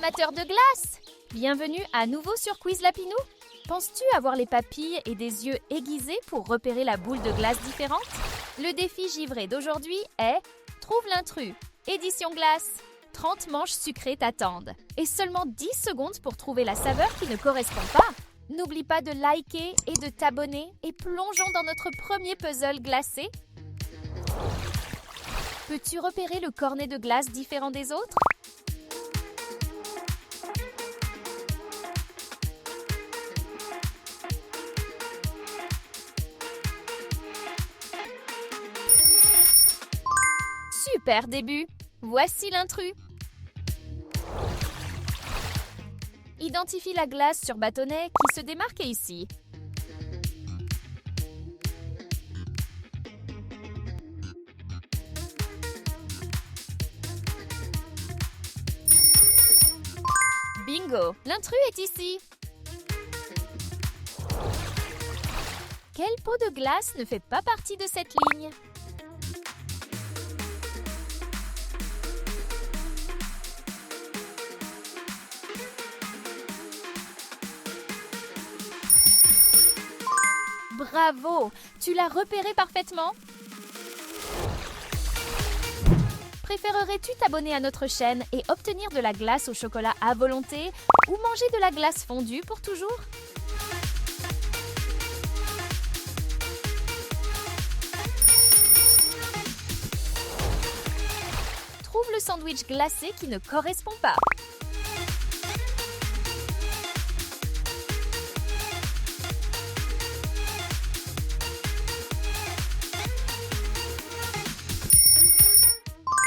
amateurs de glace! Bienvenue à nouveau sur Quiz Lapinou. Penses-tu avoir les papilles et des yeux aiguisés pour repérer la boule de glace différente? Le défi givré d'aujourd'hui est « Trouve l'intrus ». Édition glace. 30 manches sucrées t'attendent. Et seulement 10 secondes pour trouver la saveur qui ne correspond pas. N'oublie pas de liker et de t'abonner et plongeons dans notre premier puzzle glacé. Peux-tu repérer le cornet de glace différent des autres? Super début! Voici l'intrus. Identifie la glace sur bâtonnet qui se démarque ici. Bingo! L'intrus est ici. Quelle pot de glace ne fait pas partie de cette ligne? Bravo! Tu l'as repéré parfaitement. Préférerais-tu t'abonner à notre chaîne et obtenir de la glace au chocolat à volonté ou manger de la glace fondue pour toujours? Trouve le sandwich glacé qui ne correspond pas.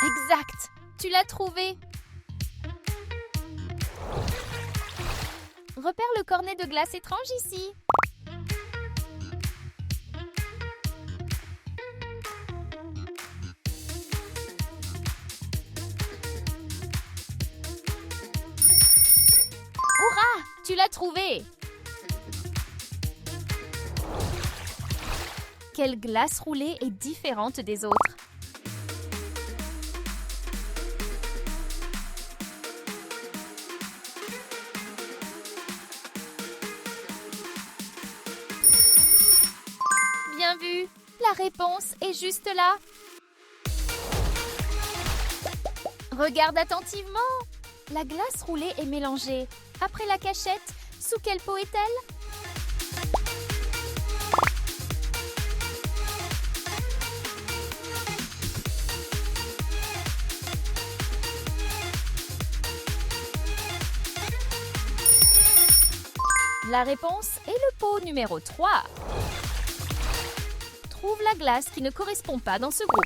Exact! Tu l'as trouvé! Repère le cornet de glace étrange ici. Hurrah! Tu l'as trouvé! Quelle glace roulée est différente des autres? Bien vu! La réponse est juste là. Regarde attentivement. La glace roulée est mélangée. Après la cachette, sous quelle peau est-elle? La réponse est le pot numéro 3. Trouve la glace qui ne correspond pas dans ce groupe.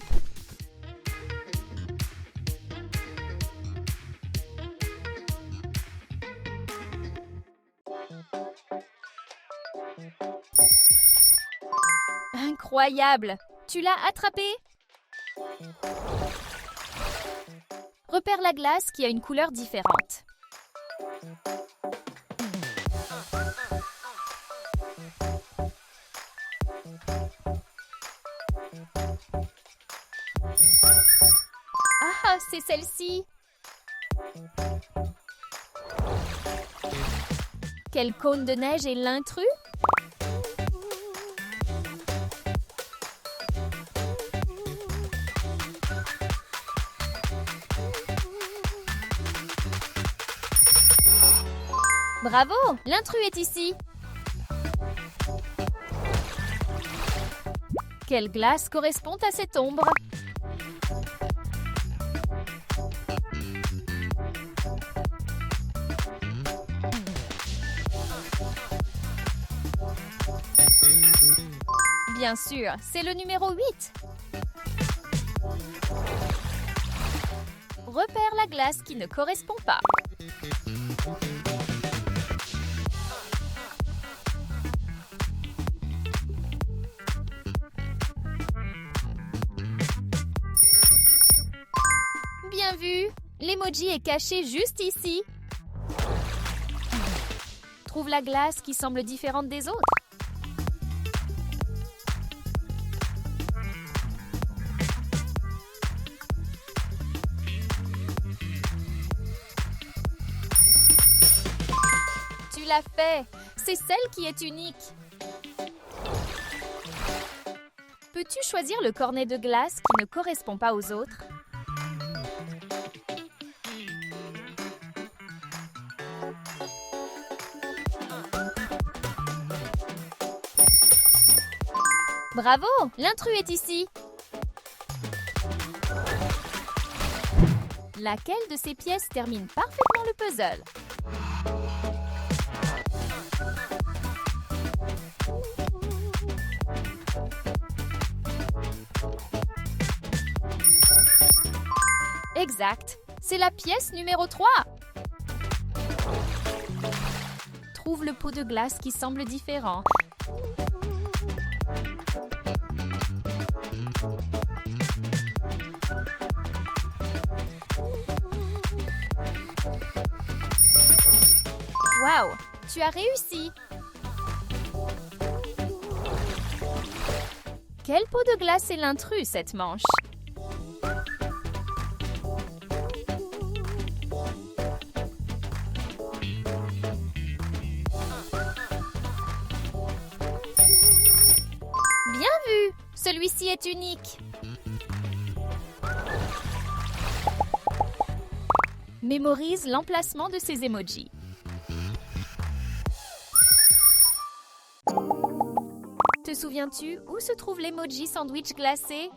Incroyable! Tu l'as attrapé? Repère la glace qui a une couleur différente. Ah, c'est celle-ci! Quel cône de neige est l'intrus? Bravo! L'intrus est ici! Quelle glace correspond à cette ombre? Bien sûr, c'est le numéro 8. Repère la glace qui ne correspond pas. Bien vu! L'emoji est caché juste ici. Trouve la glace qui semble différente des autres. l'as fait! C'est celle qui est unique! Peux-tu choisir le cornet de glace qui ne correspond pas aux autres? Bravo! L'intrus est ici! Laquelle de ces pièces termine parfaitement le puzzle? Exact! C'est la pièce numéro 3! Trouve le pot de glace qui semble différent. Wow! Tu as réussi! Quel pot de glace est l'intrus cette manche? Bien vu! Celui-ci est unique! Mémorise l'emplacement de ces emojis. Te souviens-tu où se trouve l'emoji sandwich glacé?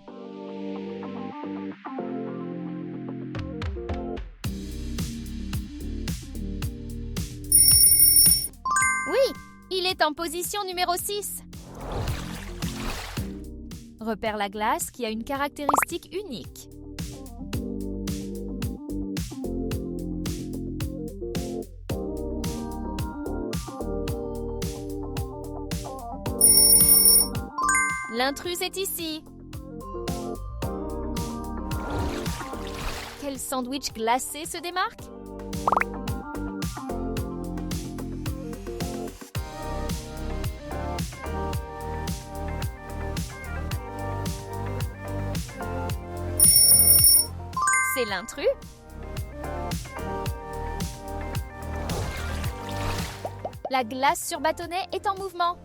Oui, il est en position numéro 6. Repère la glace qui a une caractéristique unique. L'intrus est ici. Quel sandwich glacé se démarque? C'est l'intrus. La glace sur bâtonnet est en mouvement.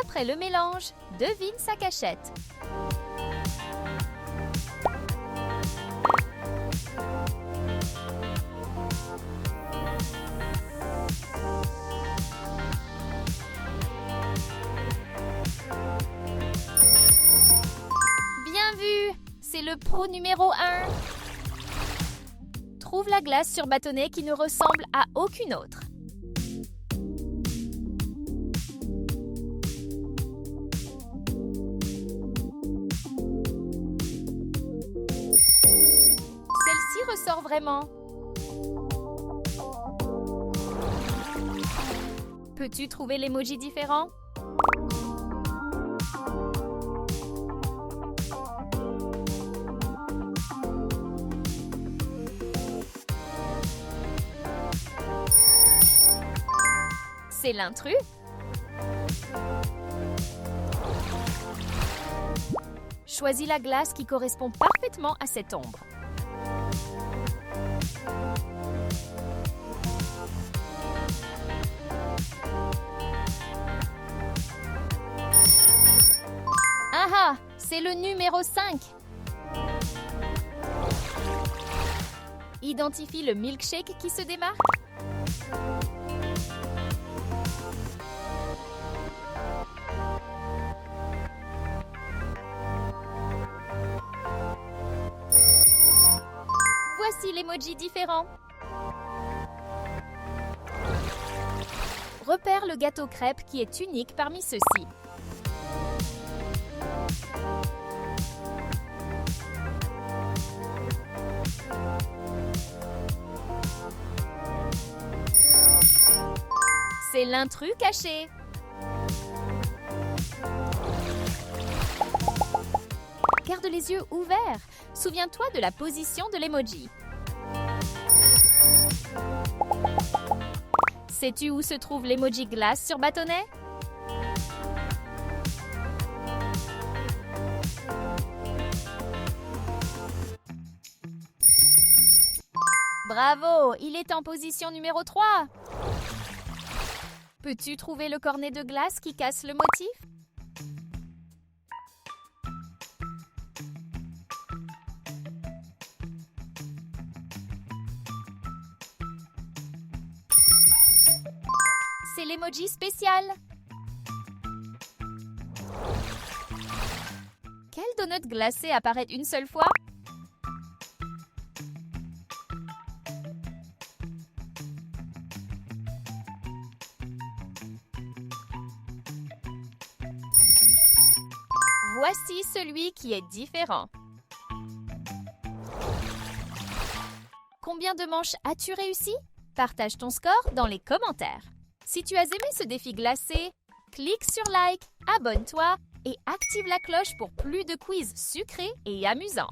Après le mélange, devine sa cachette. Bien vu! C'est le pot numéro 1. Trouve la glace sur bâtonnet qui ne ressemble à aucune autre. Celle-ci ressort vraiment. Peux-tu trouver l'emoji différent? C'est l'intrus. Choisis la glace qui correspond parfaitement à cette ombre. Ah ah, c'est le numéro 5. Identifie le milkshake qui se démarque. Voici l'emoji différent. Repère le gâteau crêpe qui est unique parmi ceux-ci. C'est l'intrus caché. Garde les yeux ouverts. Souviens-toi de la position de l'emoji. Sais-tu où se trouve l'emoji glace sur bâtonnet? Bravo! Il est en position numéro 3. Peux-tu trouver le cornet de glace qui casse le motif? C'est l'emoji spécial. Quel donut glacé apparaît une seule fois? Voici celui qui est différent. Combien de manches as-tu réussi? Partage ton score dans les commentaires. Si tu as aimé ce défi glacé, clique sur like, abonne-toi et active la cloche pour plus de quiz sucrés et amusants.